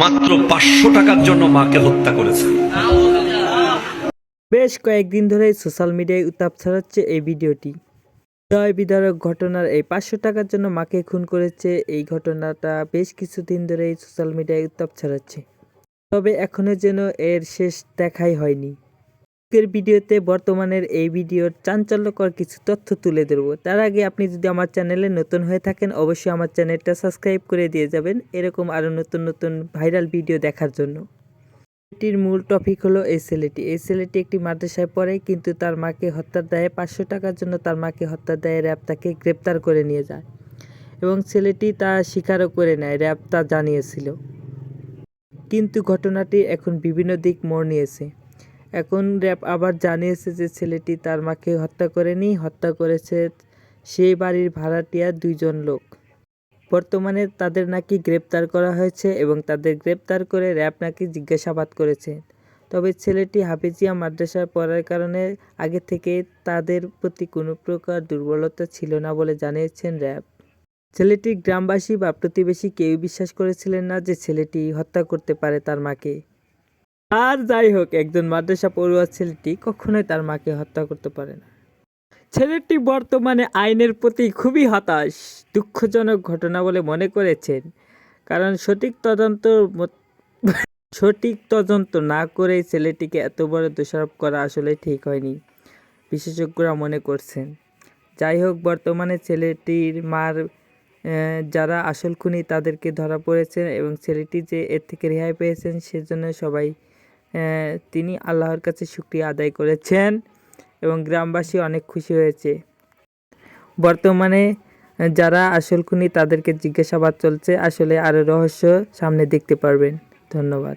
মাত্র 500 টাকার জন্য মাকে হত্যা করেছেন। বেশ কয়েকদিন ধরেই সোশ্যাল মিডিয়ায় উত্তাপ ছড়াচ্ছে এই ভিডিওটি। হৃদয় বিদারক ঘটনার এই 500 টাকার জন্য মাকে খুন করেছে, এই ঘটনাটা বেশ কিছুদিন ধরেই সোশ্যাল মিডিয়ায় উত্তাপ ছড়াচ্ছে। তবে এখনো যেন এর শেষ দেখাই হয়নি। আজকের ভিডিওতে বর্তমানের এই ভিডিওর চাঞ্চল্যকর কিছু তথ্য তুলে ধরবো। তার আগে আপনি যদি আমার চ্যানেলে নতুন হয়ে থাকেন, অবশ্যই আমার চ্যানেলটা সাবস্ক্রাইব করে দিয়ে যাবেন এরকম আরও নতুন নতুন ভাইরাল ভিডিও দেখার জন্য। এটির মূল টপিক হলো এই ছেলেটি একটি মাদ্রাসায় পড়ে, কিন্তু তার মাকে হত্যার দায়ে 500 টাকার জন্য তার মাকে হত্যার দায়ে র্যাব তাকে গ্রেপ্তার করে নিয়ে যায় এবং ছেলেটি তা স্বীকারও করে নেয়, র্যাব তা জানিয়েছিল। কিন্তু ঘটনাটি এখন বিভিন্ন দিক মোড় নিয়েছে। এখন র্যাব আবার জানিয়েছে যে ছেলেটি তার মাকে হত্যা করেনি, হত্যা করেছে সেই বাড়ির ভাড়াটিয়া 2 জন লোক। বর্তমানে তাদের নাকি গ্রেপ্তার করা হয়েছে এবং তাদের গ্রেপ্তার করে র্যাব নাকি জিজ্ঞাসাবাদ করেছে। তবে ছেলেটি হাফিজিয়া মাদ্রাসায় পড়ার কারণে আগে থেকে তাদের প্রতি কোনো প্রকার দুর্বলতা ছিল না বলে জানিয়েছেন র্যাব। ছেলেটির গ্রামবাসী বা প্রতিবেশী কেউ বিশ্বাস করেছিলেন না যে ছেলেটি হত্যা করতে পারে তার মাকে। আর যাই হোক, একজন মাদ্রাসা পড়ুয়া ছেলেটি কখনোই তার মাকে হত্যা করতে পারে না। ছেলেটি বর্তমানে আইনের প্রতি খুবই হতাশ, দুঃখজনক ঘটনা বলে মনে করেছেন, কারণ সঠিক তদন্ত না করেই ছেলেটিকে এত বড় দোষারোপ করা আসলে ঠিক হয়নি, বিশেষজ্ঞরা মনে করছেন। যাই হোক, বর্তমানে ছেলেটির মার যারা আসল খুনি তাদেরকে ধরা পড়েছে এবং ছেলেটি যে এর থেকে রেহাই পেয়েছেন সেজন্য সবাই তিনি আল্লাহর কাছে শুকরিয়া আদায় করেছেন এবং গ্রামবাসী অনেক খুশি হয়েছে। বর্তমানে যারা আসল খুনি তাদেরকে জিজ্ঞাসাবাদ চলছে, আসলে আরও রহস্য সামনে দেখতে পারবেন। ধন্যবাদ।